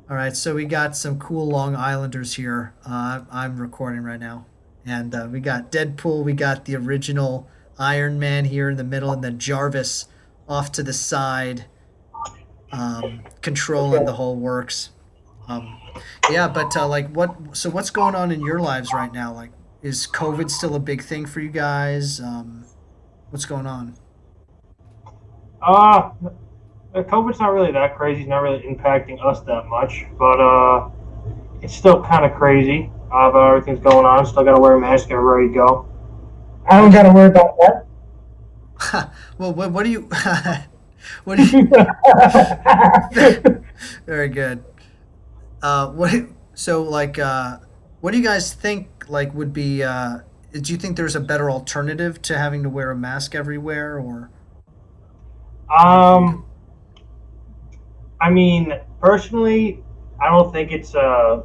All right, so we got some cool Long Islanders here. I'm recording right now, and we got Deadpool. We got the original Iron Man here in the middle, and then Jarvis off to the side, controlling the whole works. Um, yeah, but like, what? So what's going on in your lives right now? Like, is COVID still a big thing for you guys? What's going on? Uh, COVID's not really that crazy. It's not really impacting us that much, but it's still kind of crazy about everything's going on. Still got to wear a mask everywhere you go. I don't got to worry about Well, what do you? What do you? that. Very good. What so like what do you guys think like would be do you think there's a better alternative to having to wear a mask everywhere or what do you think? um, I mean, personally, I don't think it's like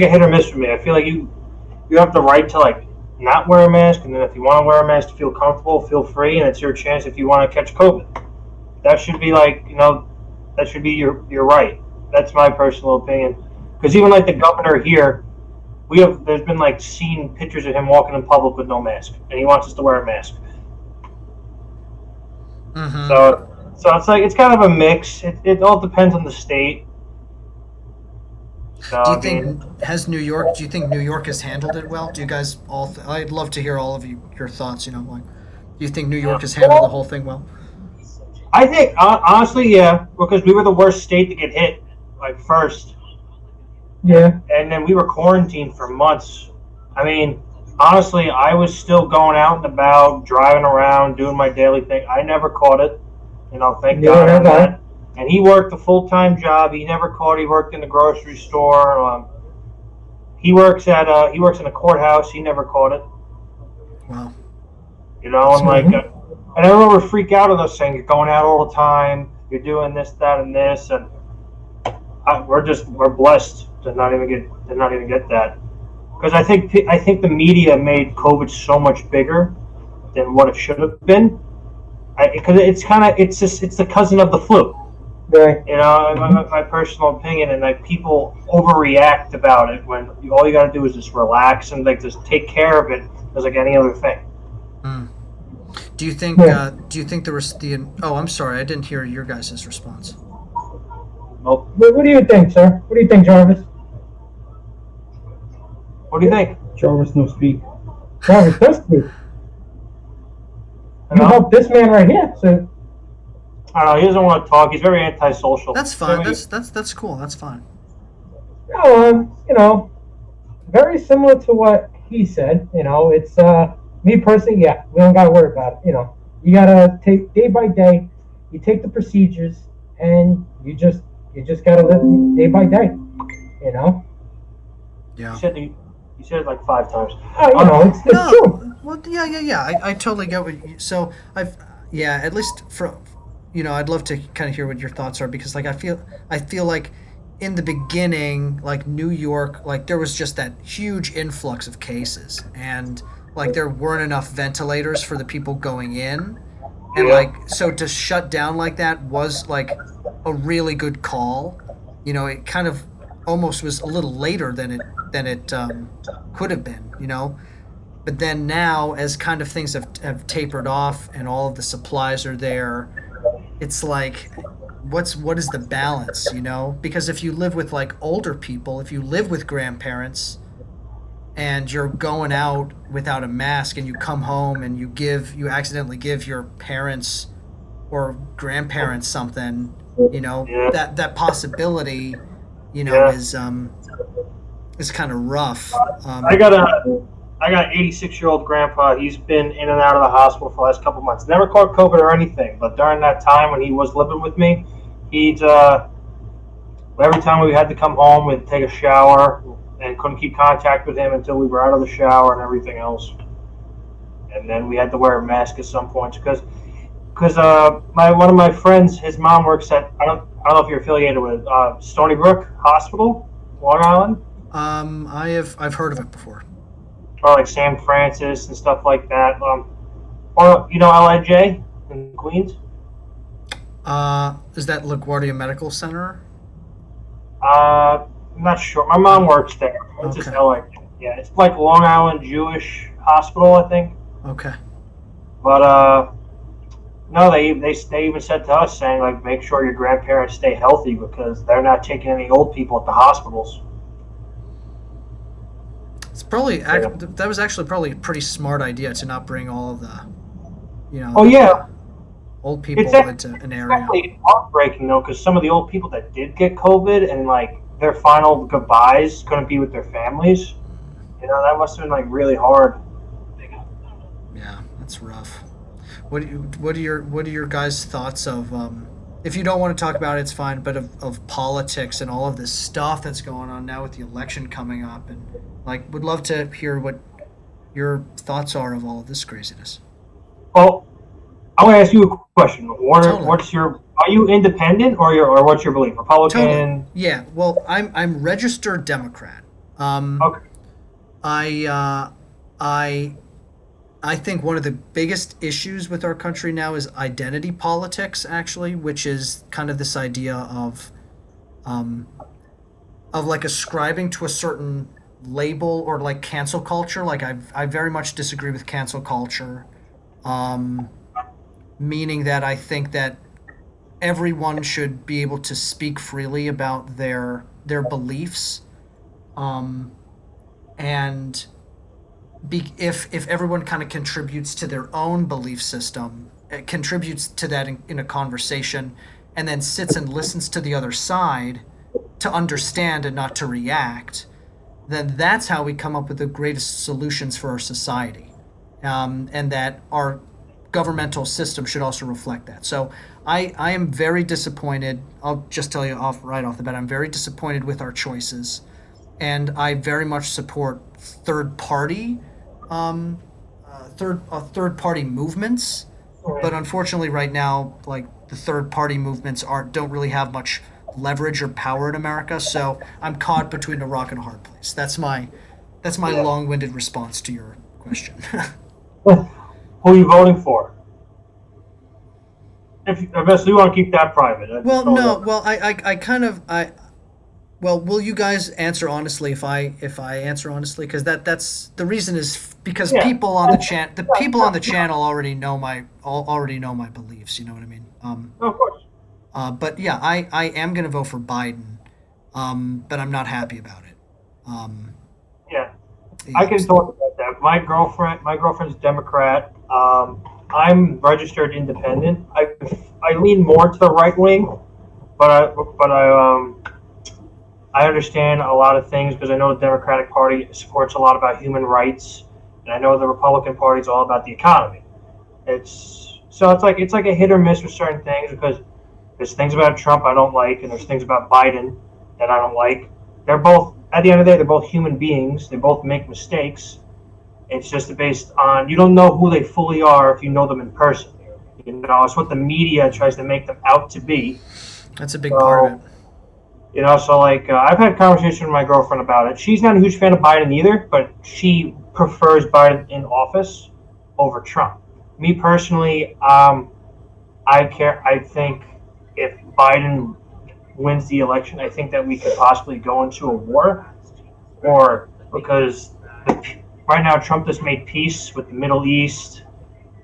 a hit or miss for me. I feel like you have the right to like not wear a mask, and then if you want to wear a mask to feel comfortable, feel free, and it's your chance if you want to catch COVID. That should be like that should be your right. That's my personal opinion. Because even like the governor here, we have there's been like seen pictures of him walking in public with no mask, and he wants us to wear a mask. Mm-hmm. So it's like it's kind of a mix. It all depends on the state. So Do you I think mean, has New York do you think New York has handled it well? Do you guys I'd love to hear all of your thoughts, like do you think New York has handled the Well, whole thing well? I think honestly, yeah, because we were the worst state to get hit like first, yeah. and then we were quarantined for months. I mean, honestly, I was still going out and about, driving around, doing my daily thing. I never caught it, thank Neither God have on I. that. And he worked a full time job. He never caught. He worked in the grocery store. He works in a courthouse. He never caught it. Wow. And like, Mhm. and everyone would freak out at us saying you're going out all the time. You're doing this, that, and this, and we're blessed to not even get that. Because I think the media made COVID so much bigger than what it should have been. Because it's the cousin of the flu. Right. My, my personal opinion, and like people overreact about it when all you got to do is just relax and like just take care of it as like any other thing. Mm. Yeah. Do you think there was the oh, I'm sorry, I didn't hear your guys' response. Well, What do you think, sir? What do you think, Jarvis? what do you think? Jarvis no speak. Jarvis does speak. You You know, help this man right here. So, I don't know. He doesn't want to talk. He's very antisocial. That's fine. Maybe, That's cool. That's fine. very similar to what he said. It's me personally. Yeah, we don't got to worry about it. You gotta take day by day. You take the procedures, and you just gotta live day by day. You know. Yeah. you said it like 5 times. Oh, it's true. No, well, yeah. I totally get what you. So yeah, at least for, I'd love to kind of hear what your thoughts are because like I feel like in the beginning, like New York, like there was just that huge influx of cases, and like there weren't enough ventilators for the people going in, and Yeah, like so to shut down like that was like a really good call. It kind of almost was a little later than it could have been. But then now, as kind of things have tapered off and all of the supplies are there, it's like, what is the balance? Because if you live with like older people, if you live with grandparents, and you're going out without a mask, and you come home and you accidentally give your parents or grandparents something, yeah, that possibility, yeah. is kind of rough. I got a I got an 86-year-old grandpa. He's been in and out of the hospital for the last couple of months. Never caught COVID or anything, but during that time when he was living with me, he'd every time we had to come home, we'd take a shower and couldn't keep contact with him until we were out of the shower and everything else. And then we had to wear a mask at some points because my one of my friends, his mom works at I don't know if you're affiliated with Stony Brook Hospital, Long Island, I've heard of it before. or like San Francis and stuff like that. Or LIJ in Queens. Is that LaGuardia Medical Center? I'm not sure. My mom works there. It's just Okay. LA. Yeah, it's like Long Island Jewish Hospital, I think. Okay. But no, they even said to us saying like make sure your grandparents stay healthy because they're not taking any old people at the hospitals. It's probably Yeah. that was actually probably a pretty smart idea to not bring all of the Oh yeah, old it's people into an area. actually heartbreaking though because some of the old people that did get COVID and like their final goodbyes going to be with their families. You know that must have been like really hard. Yeah, that's rough. What are your guys' thoughts of if you don't want to talk about it, it's fine, but of politics and all of this stuff that's going on now with the election coming up and like would love to hear what your thoughts are of all of this craziness. Well, I want to ask you a question. Warner, Totally. what's your? Are you independent or what's your belief? Totally. Republican? Yeah. Well, I'm registered Democrat. Um, Okay. I I I think one of the biggest issues with our country now is identity politics, actually, which is kind of this idea um, of like ascribing to a certain label or like cancel culture. Like I very much disagree with cancel culture, um, meaning that I think that everyone should be able to speak freely about their beliefs, um, and if everyone kind of contributes to their own belief system, it contributes to that in a conversation, and then sits and listens to the other side to understand and not to react, then that's how we come up with the greatest solutions for our society. And that our governmental system should also reflect that. So I am very disappointed. I'll just tell you right off the bat, I'm very disappointed with our choices. And I very much support third party um, third party movements, but unfortunately, right now, like the third party movements aren't don't really have much leverage or power in America. So I'm caught between a rock and a hard place. That's my Yeah. long winded response to your question. Who are you voting for? If eventually you want to keep that private, that's Well, totally no. okay. Well, I kind of I well, will you guys answer honestly if I answer honestly? Because that's the reason is because Yeah. the people on the channel already know my beliefs. You know what I mean? No, of course. But yeah, I am gonna vote for Biden, but I'm not happy about it. Um, Yeah. I yeah, can talk about that. My girlfriend's Democrat. I'm registered independent. I lean more to the right wing, but I understand a lot of things because I know the Democratic Party supports a lot about human rights, and I know the Republican Party is all about the economy. It's like a hit or miss with certain things because there's things about Trump I don't like, and there's things about Biden that I don't like. They're both at the end of the day, they're both human beings. They both make mistakes. It's just based on you don't know who they fully are if you know them in person. You know, it's what the media tries to make them out to be. that's a big part of it. So I've had conversation with my girlfriend about it. She's not a huge fan of Biden either, but she prefers Biden in office over Trump. Me personally, I care. I think if Biden wins the election, I think that we could possibly go into a war, or because right now Trump just made peace with the Middle East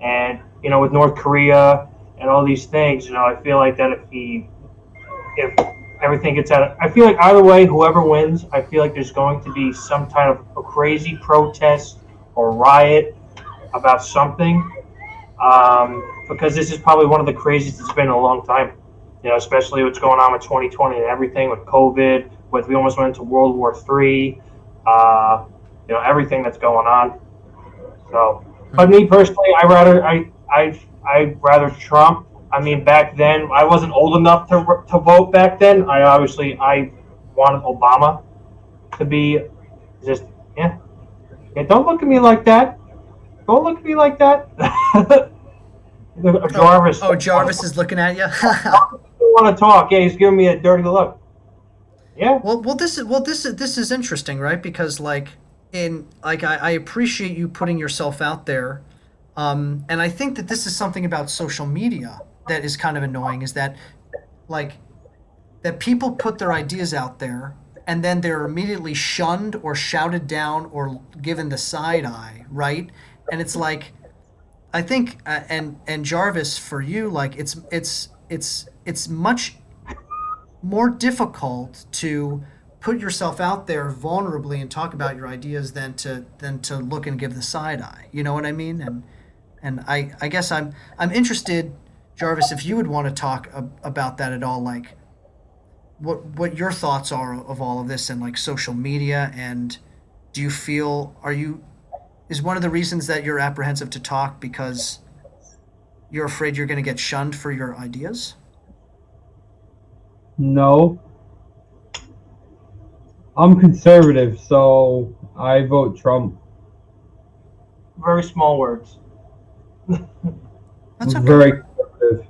and with North Korea and all these things. I feel like that if everything gets out of, I feel like either way, whoever wins, I feel like there's going to be some kind of a crazy protest or riot about something, because this is probably one of the craziest it's been in a long time. Especially what's going on with 2020 and everything with COVID, with we almost went into World War III, everything that's going on. So, but me personally, I rather Trump. I mean, back then I wasn't old enough to vote. Back then, I wanted Obama to be just yeah. Yeah, don't look at me like that. Don't look at me like that. Oh, Jarvis oh, Jarvis is looking at you. want to talk. Yeah, he's giving me a dirty look. Yeah. This is interesting, right? Because I appreciate you putting yourself out there, and I think that this is something about social media that is kind of annoying is that like that people put their ideas out there and then they're immediately shunned or shouted down or given the side eye, right? And it's like I think and Jarvis for you like it's much more difficult to put yourself out there vulnerably and talk about your ideas than to look and give the side eye. You know what I mean? And I guess I'm interested, Jarvis, if you would want to talk about that at all, like what your thoughts are of all of this and like social media, and do you feel are you is one of the reasons that you're apprehensive to talk because you're afraid you're going to get shunned for your ideas? No, I'm conservative, so I vote Trump. Very small words. That's I'm okay. very conservative.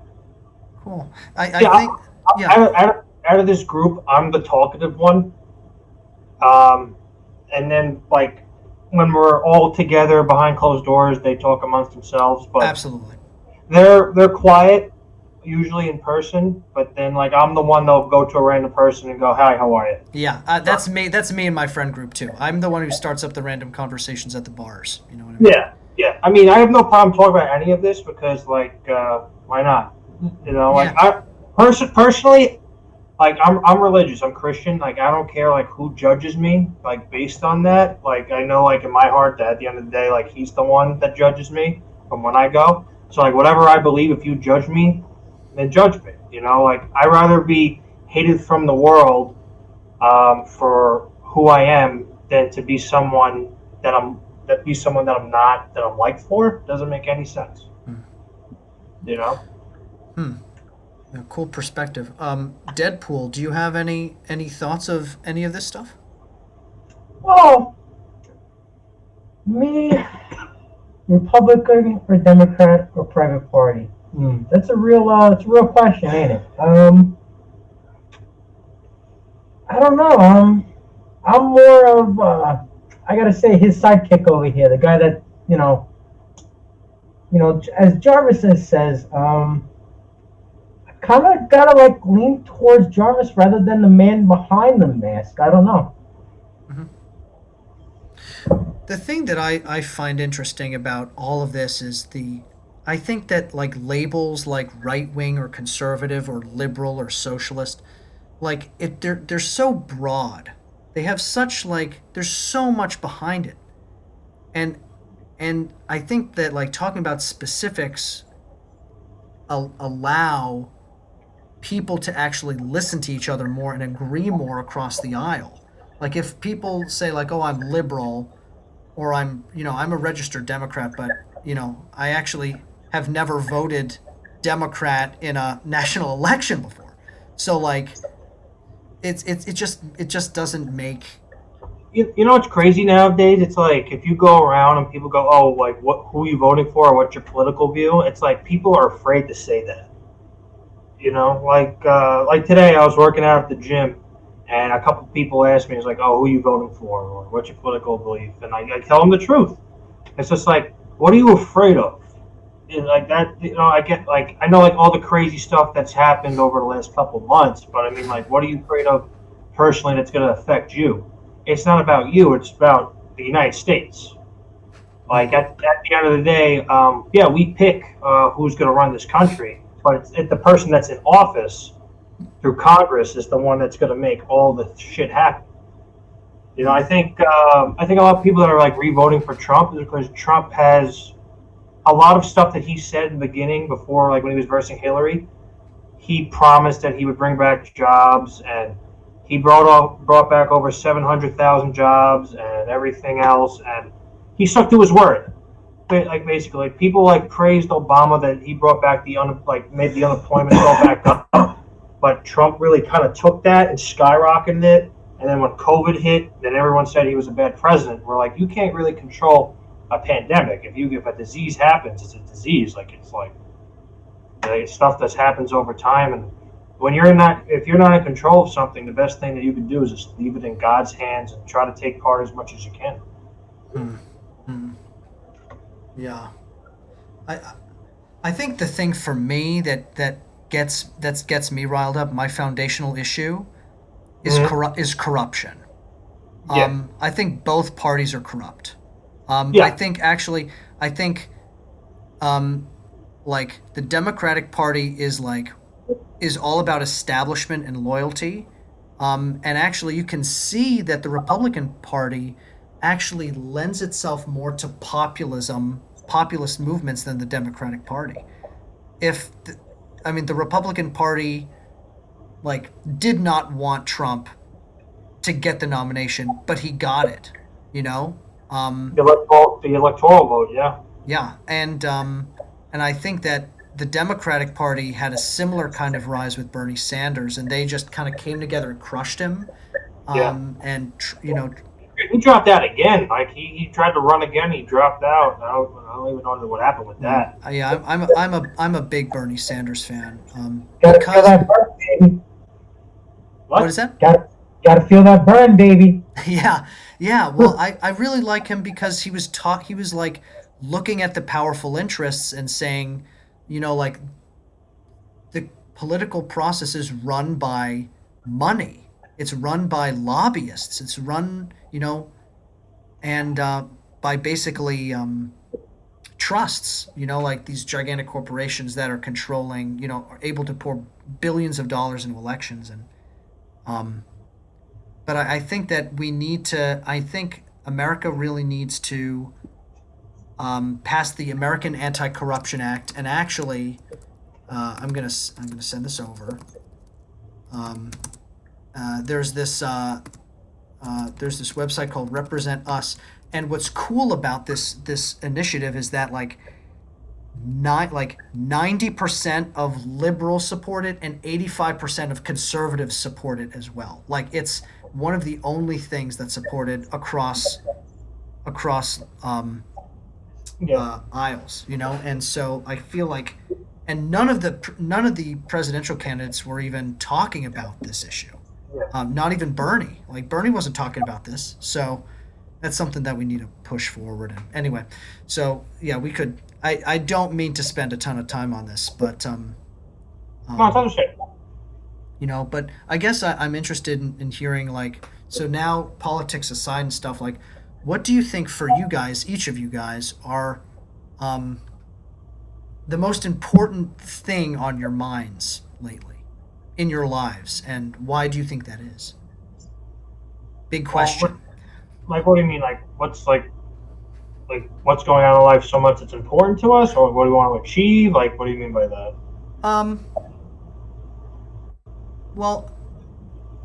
Cool. Yeah, I think yeah. out of this group, I'm the talkative one. And then like when we're all together behind closed doors, they talk amongst themselves. But Absolutely. they're quiet, usually in person. But then like I'm the one that'll go to a random person and go, "Hi, how are you?" Yeah, that's me. That's me and my friend group too. I'm the one who starts up the random conversations at the bars. You know what I mean? Yeah, yeah. I mean, I have no problem talking about any of this because like, why not? You know, like Yeah. personally, like I'm religious. I'm Christian. Like I don't care like who judges me like based on that. Like I know like in my heart that at the end of the day like he's the one that judges me from when I go. So like whatever I believe, if you judge me, then judge me. You know, like I rather be hated from the world for who I am than to be someone that I'm not that I'm liked for. Doesn't make any sense. Hmm. You know. Hmm. Yeah, cool perspective. Deadpool, do you have any thoughts of any of this stuff? Well, me, Republican or Democrat or private party? It's a real question, ain't it? I don't know. I'm more of, I gotta say, his sidekick over here, the guy that as Jarvis says, I kind of gotta like lean towards Jarvis rather than the man behind the mask. I don't know. Hmm. The thing that I find interesting about all of this is I think that like labels like right wing or conservative or liberal or socialist, like they're so broad. They have such like there's so much behind it. And I think that like talking about specifics allow people to actually listen to each other more and agree more across the aisle. Like if people say like, "Oh, I'm liberal," or I'm a registered Democrat, but I actually have never voted Democrat in a national election before. So like, it just doesn't make. You know what's crazy nowadays? It's like if you go around and people go, "Oh, like who are you voting for? Or what's your political view?" It's like people are afraid to say that. You know, like today I was working out at the gym, and a couple people asked me, "It's like, oh, who are you voting for? Or what's your political belief?" And I tell them the truth. It's just like, what are you afraid of? And like that, I get like I know like all the crazy stuff that's happened over the last couple of months, but I mean, like, what are you afraid of personally that's going to affect you? It's not about you. It's about the United States. Like at the end of the day, yeah, we pick who's going to run this country, but it's the person that's in office through Congress is the one that's going to make all the shit happen. You know, I think a lot of people that are like re-voting for Trump is because Trump has a lot of stuff that he said in the beginning before, like when he was versing Hillary. He promised that he would bring back jobs, and he brought back over 700,000 jobs and everything else, and he stuck to his word. Like basically, like, people like praised Obama that he brought back made the unemployment go back up, but Trump really kind of took that and skyrocketed it. And then when COVID hit, then everyone said he was a bad president. We're like, you can't really control a pandemic. If a disease happens, it's a disease. Like stuff that happens over time. And if you're not in control of something, the best thing that you can do is just leave it in God's hands and try to take part as much as you can. Hmm. Hmm. Yeah. I I think the thing for me that gets me riled up, my foundational issue Hmm. is corruption. Yeah. I think both parties are corrupt. I Yeah. think actually, I think um, like the Democratic Party is all about establishment and loyalty. And actually, you can see that the Republican Party actually lends itself more to populism, populist movements than the Democratic Party. If the, I mean, the Republican Party like did not want Trump to get the nomination, but he got it. You know, um, The electoral vote. Yeah. yeah, and I think that the Democratic Party had a similar kind of rise with Bernie Sanders, and they just kind of came together and crushed him. Yeah. And you know, He dropped out again. Like he tried to run again. He dropped out. I don't even know what happened with that. yeah, I'm a big Bernie Sanders fan. Gotta feel Because that burn, baby. what What? is that? Gotta feel that burn, baby. Yeah, yeah. Well, I really like him because he was like looking at the powerful interests and saying, like the political process is run by money. It's run by lobbyists. It's run, and by basically trusts. Like these gigantic corporations that are controlling, are able to pour billions of dollars into elections, and um, but I think that we need to. I think America really needs to pass the American Anti-Corruption Act, and actually, I'm gonna send this over. Um, there's this website called Represent Us, and what's cool about this initiative is that like 90% of liberals support it and 85% of conservatives support it as well. Like it's one of the only things that's supported across Yeah. aisles, and so I feel like, and none of the presidential candidates were even talking about this issue. Yeah. Not even Bernie. Like Bernie wasn't talking about this, so that's something that we need to push forward. And anyway, so yeah, we could. I don't mean to spend a ton of time on this, but No, it's um, understandable. but I guess I'm interested in hearing so now politics aside and stuff what do you think for you guys, each of you guys, are um, the most important thing on your minds lately in your lives, and why do you think that is? Big Well, question. what do you mean? Like what's going on in life so much it's important to us, or what do we want to achieve? Like, what do you mean by that? Um, well,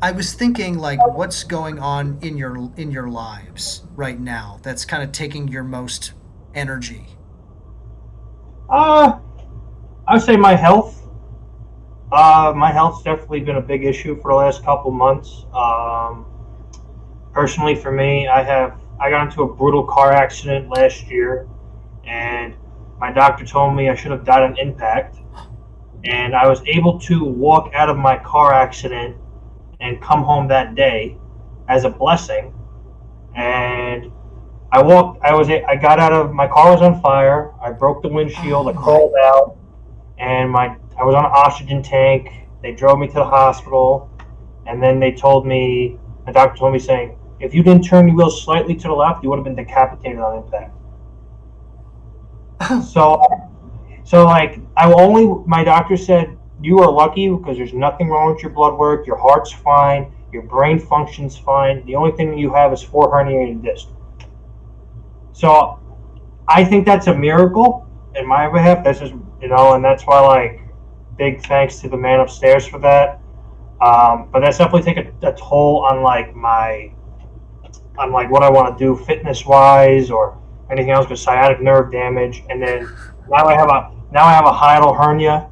I was thinking what's going on in your lives right now that's kind of taking your most energy. Uh, I would say my health. My health's definitely been a big issue for the last couple months. Personally, for me, I got into a brutal car accident last year, and my doctor told me I should have died on impact. And I was able to walk out of my car accident and come home that day as a blessing. And I got out of my car was on fire. I broke the windshield. Oh I my. crawled out, and I was on an oxygen tank. They drove me to the hospital, and then the doctor told me saying, if you didn't turn your wheels slightly to the left, you would have been decapitated on impact. So, my doctor said you are lucky because there's nothing wrong with your blood work. Your heart's fine. Your brain functions fine. The only thing that you have is 4 herniated discs. So I think that's a miracle in my behalf. That's just and that's why big thanks to the man upstairs for that. But that's definitely taken a toll on what I want to do fitness wise or anything else with sciatic nerve damage. And then now I have a hiatal hernia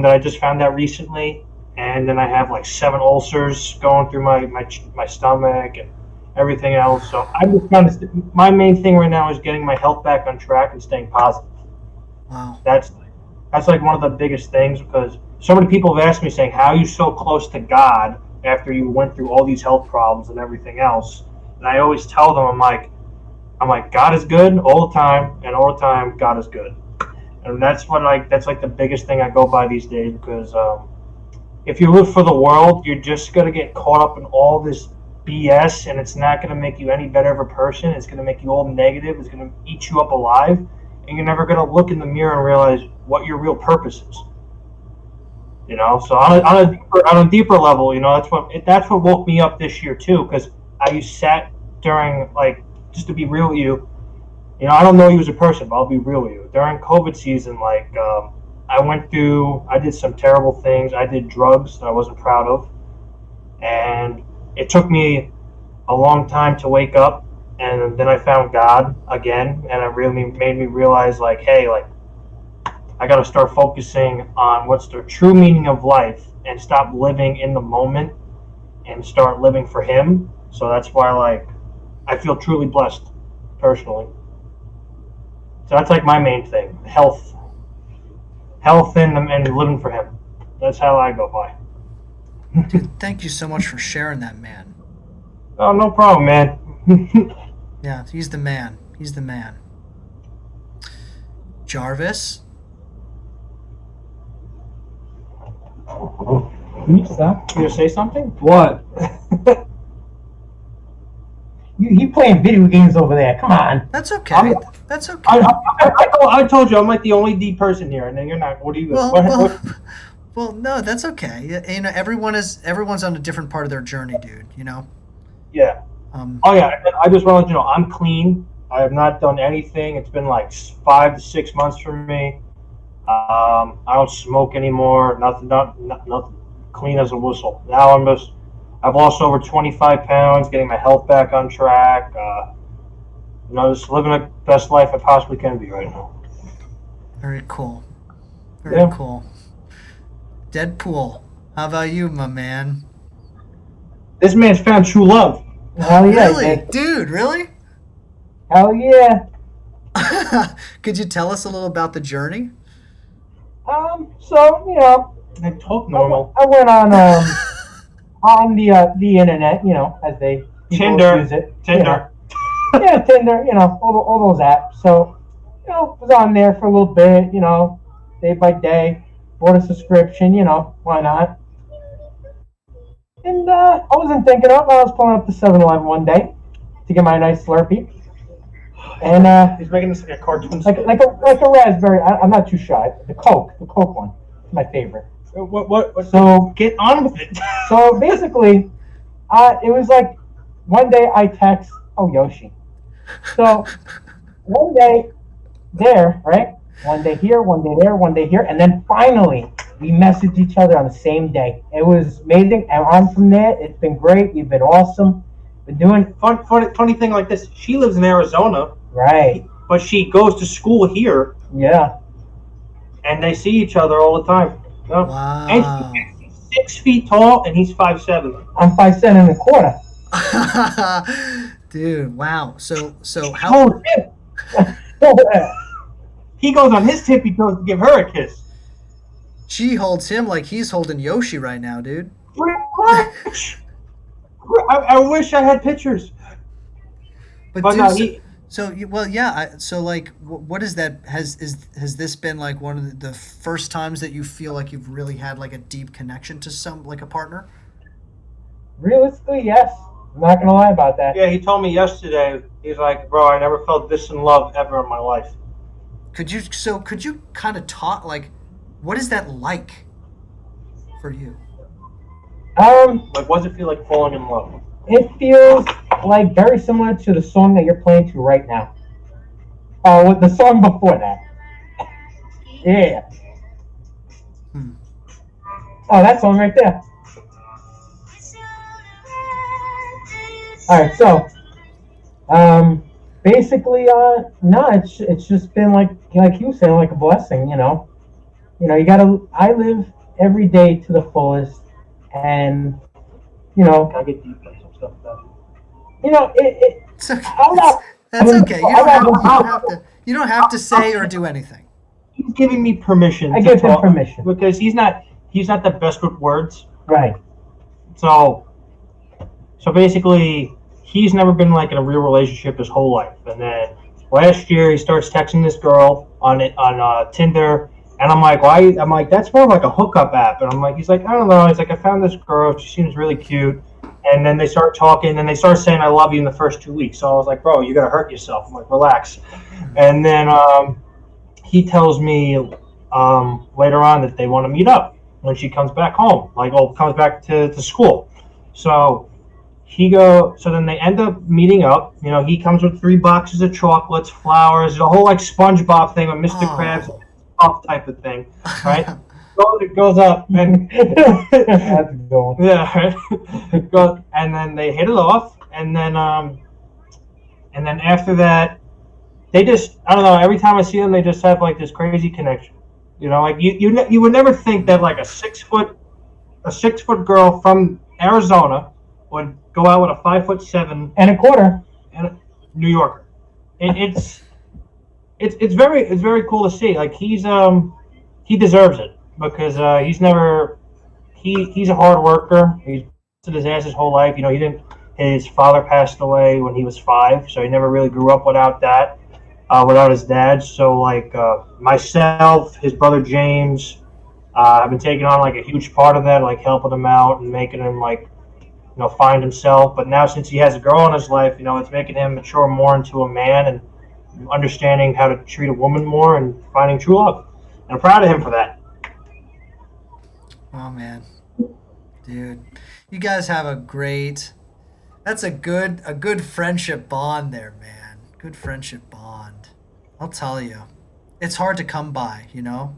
that I just found out recently, and then I have 7 ulcers going through my stomach and everything else. So I'm just kind of my main thing right now is getting my health back on track and staying positive. Wow. That's one of the biggest things because so many people have asked me saying, how are you so close to God after you went through all these health problems and everything else? And I always tell them, I'm like, God is good all the time, and all the time God is good. And that's like the biggest thing I go by these days because if you live for the world, you're just gonna get caught up in all this BS, and it's not gonna make you any better of a person. It's gonna make you all negative. It's gonna eat you up alive, and you're never gonna look in the mirror and realize what your real purpose is. You know, so on a deeper level, you know, that's what woke me up this year too, because I sat during just to be real with you. You know, I don't know you as a person, but I'll be real with you. During COVID season, I did some terrible things. I did drugs that I wasn't proud of. And it took me a long time to wake up. And then I found God again. And it really made me realize, hey, I got to start focusing on what's the true meaning of life and stop living in the moment and start living for Him. So that's why, I feel truly blessed personally. So that's my main thing, health and living for Him. That's how I go by. Dude, thank you so much for sharing that, man. Oh, no problem, man. Yeah, he's the man. He's the man. Jarvis? You stop. You gonna say something? What? He playing video games over there. Come on. That's okay. That's okay. I told you I'm the only D person here, and then you're not. What do you? Well, no, that's okay. You know, everyone's on a different part of their journey, dude. You know. Yeah. Oh yeah. I just want to let you know I'm clean. I have not done anything. It's been 5 to 6 months for me. I don't smoke anymore. Nothing. Nothing. Clean as a whistle. Now I've lost over 25 pounds, getting my health back on track. Just living the best life I possibly can be right now. Very cool. Very cool. Deadpool, how about you, my man? This man's found true love. Hell yeah, Really? man. Dude, really? Hell yeah. Could you tell us a little about the journey? So I talk normal. I went on the internet, as people Tinder. use it. Tinder. Yeah, Tinder. All those apps. So was on there for a little bit. Day by day. Bought a subscription. Why not? And I wasn't thinking of. I was pulling up the 7-Eleven one day to get my nice Slurpee. And He's making this like a cartoon. like a raspberry. I'm not too shy. The Coke one, is my favorite. What? So Get on with it. So basically, it was one day I text, Yoshi. So one day there, right? One day here, one day there, one day here, and then finally we messaged each other on the same day. It was amazing, and on from there, it's been great. We've been awesome. Been doing Funny thing like this. She lives in Arizona, right. but she goes to school here, Yeah. and they see each other all the time. Wow. And she's 6 feet tall, and he's 5'7". I'm 5'7" and a quarter. Dude, wow. So how? He goes on his tippy toes to give her a kiss. She holds him like he's holding Yoshi right now, dude. Pretty much. I wish I had pictures. But But dude, no, what is that? Has this been one of the first times that you feel like you've really had a deep connection to a partner? Realistically, yes. I'm not gonna lie about that. Yeah, he told me yesterday. He's like, bro, I never felt this in love ever in my life. Could you kind of talk what is that like for you? What does it feel like falling in love? It feels very similar to the song that you're playing to right now. Oh, with the song before that. Yeah. Oh, that song right there. All right, so, basically, no, it's just been like you said, a blessing, I live every day to the fullest, and, I get deep in some stuff about it. It's okay. I'm not, That's okay. You don't have to say or do anything. He's giving me permission. I to give him talk permission. because he's not the best with words. right. So basically, he's never been in a real relationship his whole life, and then Last year, he starts texting this girl on Tinder, and I'm like, why? I'm like, that's more like a hookup app. And I'm like, he's like, I don't know. He's like, I found this girl. She seems really cute. And then they start talking, and they start saying, I love you in the first 2 weeks. So I was like, bro, you're going to hurt yourself. I'm like, relax. And then he tells me later on that they want to meet up when she comes back home, comes back to school. So so then they end up meeting up. You know, he comes with 3 boxes of chocolates, flowers, the whole like SpongeBob thing with Mr. Krabs off type of thing, right? So it goes up and That's going. yeah, right? And then they hit it off, and then after that, they just, I don't know. Every time I see them, they just have like this crazy connection. You know, like you would never think that like a 6 foot girl from Arizona would go out with a 5'7" And a quarter. and a New Yorker. It's very cool to see. Like he deserves it because he's a hard worker. He's busted his ass his whole life. You know, his father passed away when he was 5, so he never really grew up without his dad. So like myself, his brother James, I've been taking on like a huge part of that, like helping him out and making him like, you know, find himself. But now since he has a girl in his life, you know, it's making him mature more into a man and understanding how to treat a woman more and finding true love. And I'm proud of him for that. Oh man, dude, you guys have that's a good friendship bond there, man. Good friendship bond. I'll tell you, it's hard to come by, you know.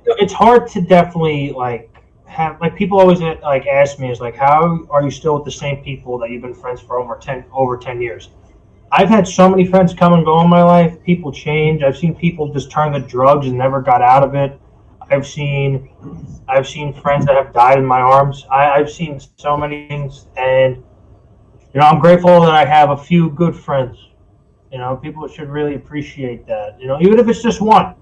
It's hard to definitely like have, like, people always like ask me is like, how are you still with the same people that you've been friends for over 10 years? I've had so many friends come and go in my life. People change. I've seen people just turn to drugs and never got out of it. I've seen friends that have died in my arms. I've seen so many things, and you know, I'm grateful that I have a few good friends. You know, people should really appreciate that. You know, even if it's just one.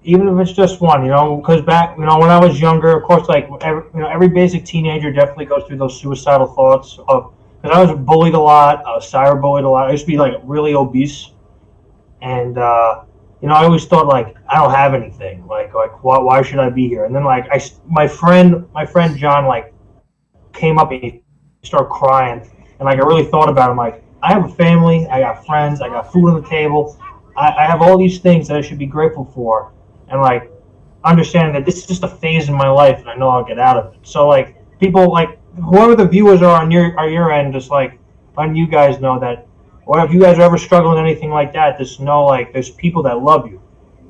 Even if it's just one, you know, because back, you know, when I was younger, of course, like every basic teenager definitely goes through those suicidal thoughts of, because I was bullied a lot, I was cyberbullied a lot. I used to be like really obese, and you know, I always thought like I don't have anything, like why should I be here? And then like my friend John like came up and he started crying, and like I really thought about him, like I have a family, I got friends, I got food on the table, I have all these things that I should be grateful for. And like understanding that this is just a phase in my life, and I know I'll get out of it. So like people, like whoever the viewers are on your end, just like letting you guys know that, or if you guys are ever struggling with anything like that, just know like there's people that love you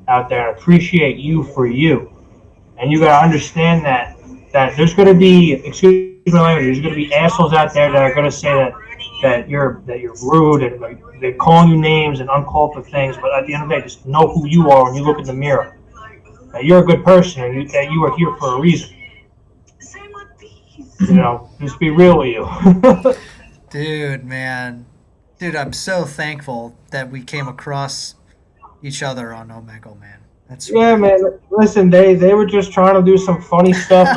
out there and appreciate you for you, and you gotta understand that there's gonna be, excuse my language, there's gonna be assholes out there that are gonna say that you're rude and like, they're calling you names and uncalled for things. But at the end of the day, just know who you are when you look in the mirror. That you're a good person, and that you are here for a reason. You know, just be real with you. Dude, man. Dude, I'm so thankful that we came across each other on Omegle, man. That's Yeah, man. Listen, they were just trying to do some funny stuff.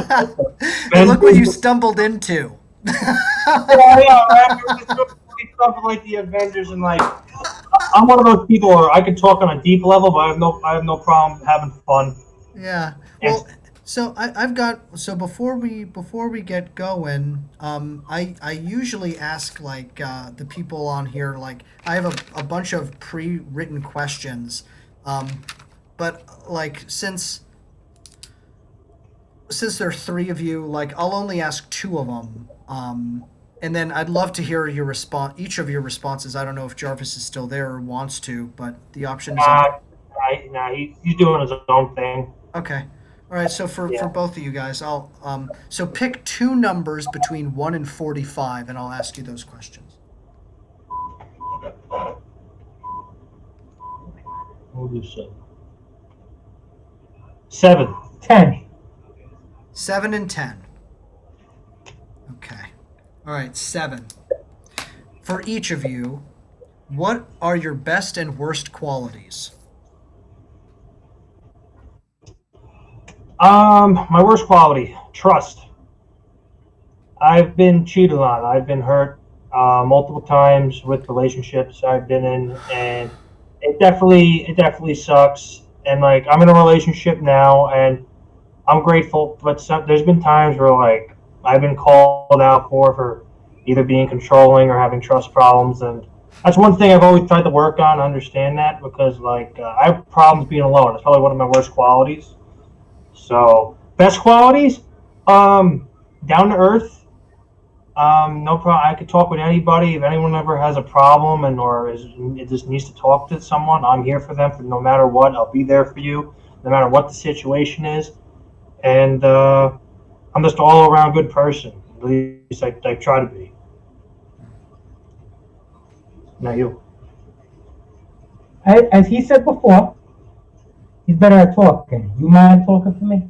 And look what you stumbled into. Yeah, right? They were just doing funny stuff like the Avengers, and like I'm one of those people where I can talk on a deep level, but I have no problem having fun. Yeah. Well, so I've got, so before we get going, I usually ask like the people on here, like I have a bunch of pre-written questions, but like since there are 3 of you, like I'll only ask 2 of them, and then I'd love to hear each of your responses. I don't know if Jarvis is still there or wants to, but the option is up. He's doing his own thing. Okay. All right. So for both of you guys, I'll so pick 2 numbers between 1 and 45, and I'll ask you those questions. We'll do 7. 10. 7 and 10. Okay. All right. 7. For each of you, what are your best and worst qualities? My worst quality, trust. I've been cheated on. I've been hurt. multiple times with relationships I've been in, and it definitely sucks. And like I'm in a relationship now, and I'm grateful, but there's been times where like I've been called out for either being controlling or having trust problems, and that's one thing I've always tried to work on. Understand that because like I have problems being alone. It's probably one of my worst qualities. So best qualities, down to earth. No problem. I could talk with anybody. If anyone ever has a problem it just needs to talk to someone, I'm here for them. For no matter what, I'll be there for you, no matter what the situation is. And I'm just all around good person. At least I try to be. Not you. As he said before, he's better at talking. You mind talking for me?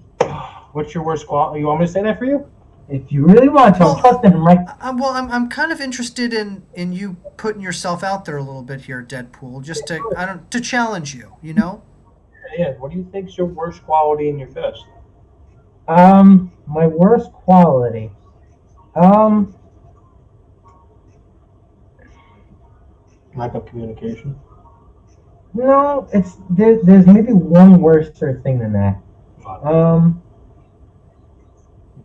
What's your worst quality? You want me to say that for you? If you really want to, I'm trusting him, right? I'm kind of interested in you putting yourself out there a little bit here, Deadpool, just to challenge you, you know? Yeah. What do you think's your worst quality and your best? My worst quality. Um, Lack of communication. no, there's maybe one worse thing than that.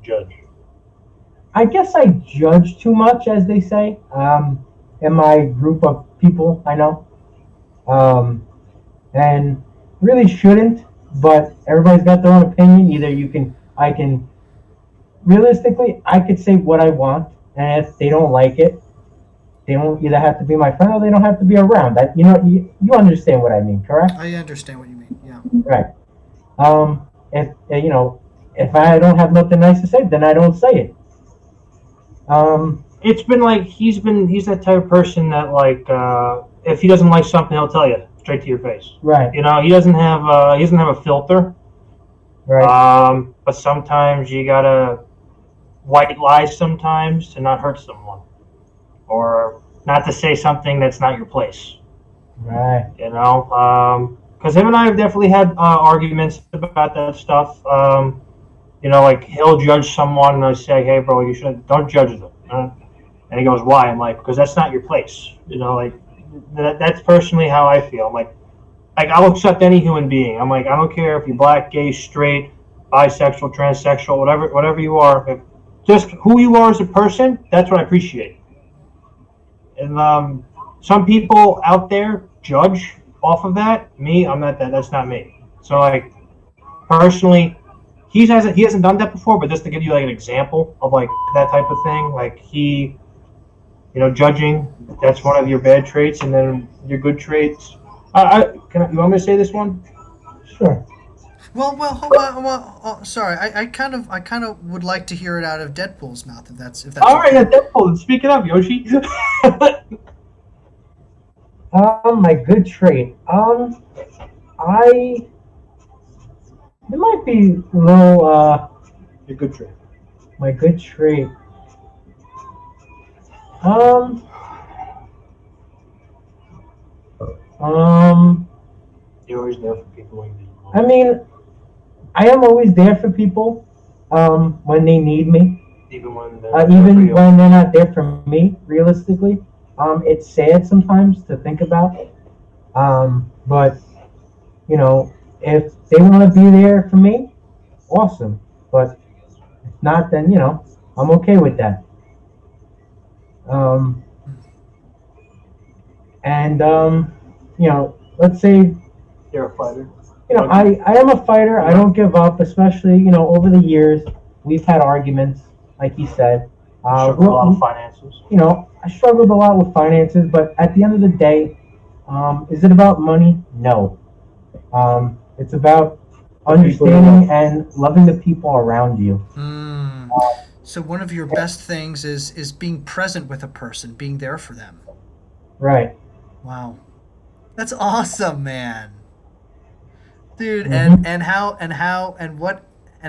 Judge. I guess I judge too much, as they say. In my group of people I know, and really shouldn't. But everybody's got their own opinion. I can, realistically, I could say what I want, and if they don't like it, they don't either have to be my friend or they don't have to be around. You understand what I mean, correct? I understand what you mean. Yeah. Right. If if I don't have nothing nice to say, then I don't say it. It's been like he's that type of person that like if he doesn't like something he'll tell you straight to your face. Right. You know, he doesn't have a filter. Right. But sometimes you gotta white lie sometimes to not hurt someone, or not to say something that's not your place. Right. You know, because him and I have definitely had arguments about that stuff. You know, like he'll judge someone and I say, "Hey, bro, you should don't judge them." And he goes, "Why?" I'm like, "Because that's not your place." You know, like that's personally how I feel. I'm like I'll accept any human being. I'm like, I don't care if you're black, gay, straight, bisexual, transsexual, whatever you are. If just who you are as a person, that's what I appreciate. And some people out there judge off of that. Me, I'm not that. That's not me. So like personally, he hasn't done that before. But just to give you like an example of like that type of thing, like judging. That's one of your bad traits, and then your good traits. You want me to say this one? Sure. Well, hold on. Well, sorry. I kind of would like to hear it out of Deadpool's mouth, if that's All right, okay. Deadpool. Speak it up, Yoshi. My good trait. I it might be a little Your good trait. my good trait. Um, You're always there for people when you need I them. mean, I am always there for people, when they need me. Even when Even when they're not there for me, realistically. It's sad sometimes to think about. But if they want to be there for me, awesome. But if not, then I'm okay with that. Um, and let's say you're a fighter. I am a fighter. I don't give up, especially over the years we've had arguments, like he said. A lot of finances. I struggled a lot with finances, but at the end of the day, is it about money? No. It's about understanding and loving the people around you. So one of your best things is being present with a person, being there for them. Right. Wow, that's awesome, man. Dude, Mhm. and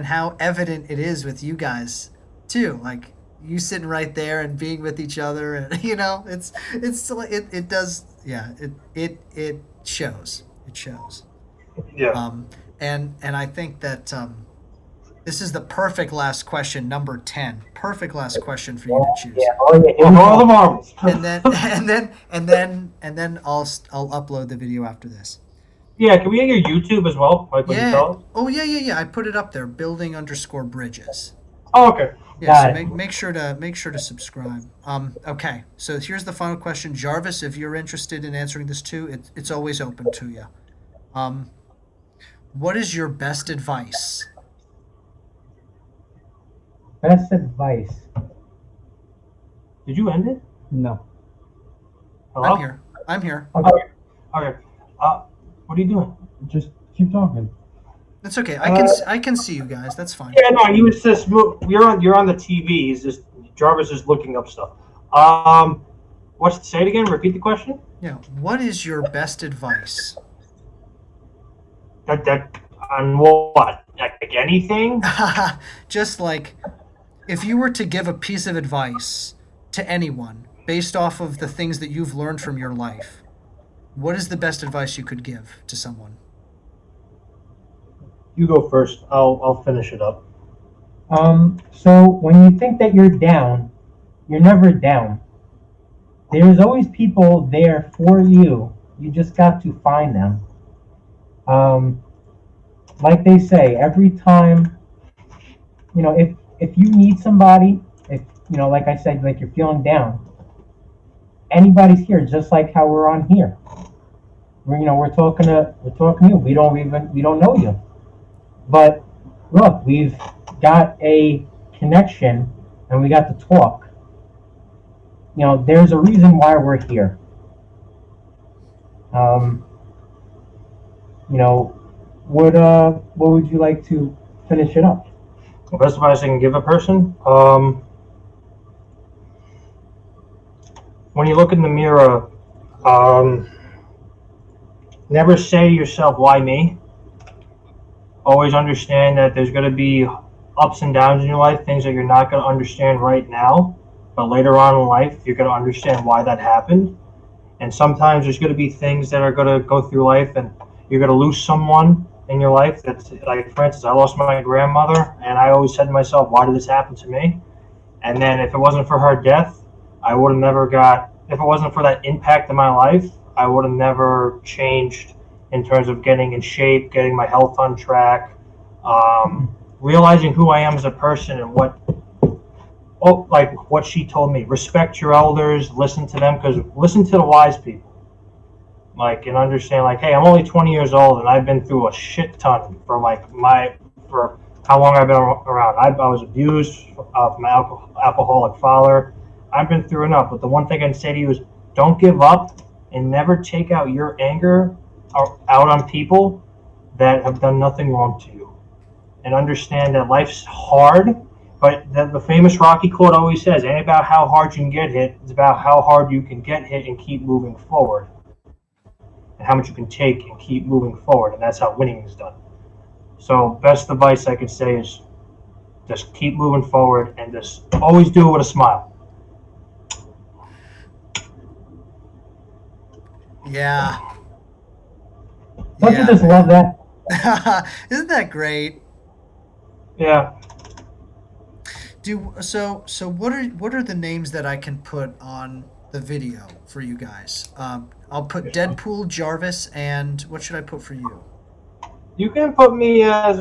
how evident it is with you guys too. Like you sitting right there and being with each other, and it does, yeah, it shows. It shows. Yeah. And I think that This is the perfect last question, number 10. Perfect last question for you to choose. Yeah. Oh yeah. Here Oh, we all the go. marbles. And then I'll upload the video after this. Yeah, can we get your YouTube as well? Like when you Yeah. tell us? Oh yeah. I put it up there. Building_bridges. Oh, okay. Yeah. So Got it. make sure to subscribe. Okay. So here's the final question, Jarvis. If you're interested in answering this too, it's always open to you. Um, what is your best advice? Best advice. Did you end it? No. Hello? I'm here. I'm here. Okay. Okay. What are you doing? Just keep talking. That's okay. I can see you guys. That's fine. Yeah, no, he was just you're on the TV. He's just Jarvis is looking up stuff. Say it again? Repeat the question. Yeah. What is your best advice? That on what? Like anything? Just like if you were to give a piece of advice to anyone based off of the things that you've learned from your life, what is the best advice you could give to someone? You go first. I'll finish it up. So when you think that you're down, you're never down. There's always people there for you. You just got to find them. Like they say, every time, if you need somebody, if like I said, like you're feeling down, anybody's here. Just like how we're on here. We're talking to you. We don't know you, but look, we've got a connection and we got to talk. There's a reason why we're here. What would you like to finish it up? The best advice I can give a person. When you look in the mirror, never say to yourself, "Why me?" Always understand that there's going to be ups and downs in your life, things that you're not going to understand right now, but later on in life, you're going to understand why that happened. And sometimes there's going to be things that are going to go through life, and you're going to lose someone in your life. That's like, for instance, I lost my grandmother, and I always said to myself, "Why did this happen to me?" And then if it wasn't for her death, I would have never got. If it wasn't for that impact in my life, I would have never changed in terms of getting in shape, getting my health on track, realizing who I am as a person and what she told me. Respect your elders, listen to them, because listen to the wise people. And understand, hey, I'm only 20 years old and I've been through a shit ton for for how long I've been around. I was abused from my alcoholic father. I've been through enough. But the one thing I can say to you is, don't give up and never take out your anger out on people that have done nothing wrong to you. And understand that life's hard, but the famous Rocky quote always says, "It ain't about how hard you can get hit, it's about how hard you can get hit and keep moving forward. And how much you can take and keep moving forward." And that's how winning is done. So best advice I could say is just keep moving forward and just always do it with a smile. Yeah. Don't you just love that? Isn't that great? Yeah. So what are the names that I can put on the video for you guys? I'll put Deadpool, Jarvis, and what should I put for you? You can put me as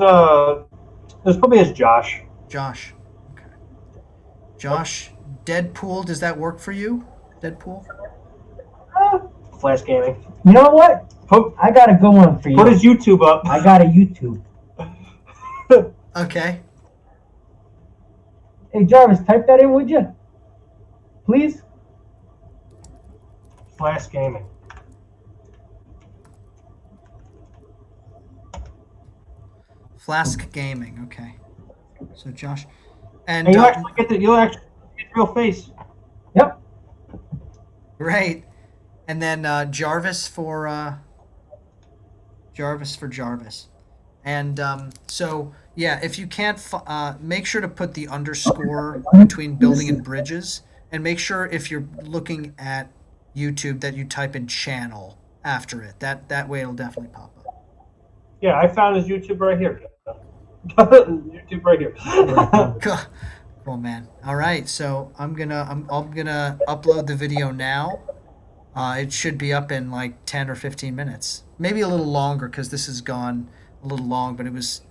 just put me as Josh. Josh. Okay. Josh, Deadpool, does that work for you? Deadpool? Flaskgaming. You know what? I got a good one for you. Put his YouTube up. I got a YouTube. Okay. Hey Jarvis, type that in, would you? Please? Flaskgaming. Flaskgaming, okay. So Josh. And And you'll actually get the real face. Yep. great. And then Jarvis for Jarvis. And so yeah, if you can't, make sure to put the underscore between building and bridges, and make sure if you're looking at YouTube that you type in channel after it. That way it'll definitely pop up. Yeah, I found his YouTube right here. YouTube right here. Cool, man. All right, so I'm gonna upload the video now. It should be up in like 10 or 15 minutes, maybe a little longer because this has gone a little long. But it was,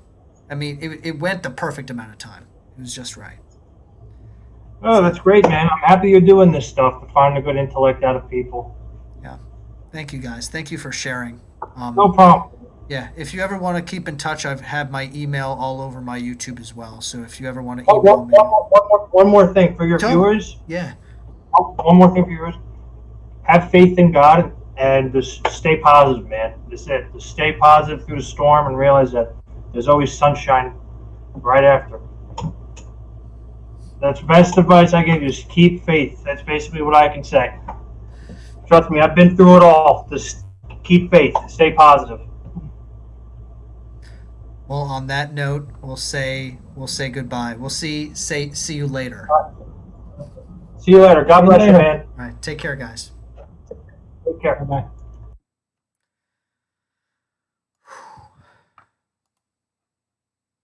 I mean, it went the perfect amount of time. It was just right. Oh, that's great, man. I'm happy you're doing this stuff to find a good intellect out of people. Yeah. Thank you, guys. Thank you for sharing. No problem. Yeah, if you ever want to keep in touch, I've had my email all over my YouTube as well. So if you ever want to Oh, email me, one more thing for your Tell- viewers. yeah, One more thing for viewers. Have faith in God and just stay positive, man. That's it. Just stay positive through the storm and realize that there's always sunshine right after. That's the best advice I give you. Just keep faith. That's basically what I can say. Trust me, I've been through it all. Just keep faith. Stay positive. well, on that note, we'll say goodbye. We'll see you later. See you later. God bless you, man. All right, take care, guys. Take care. Bye-bye.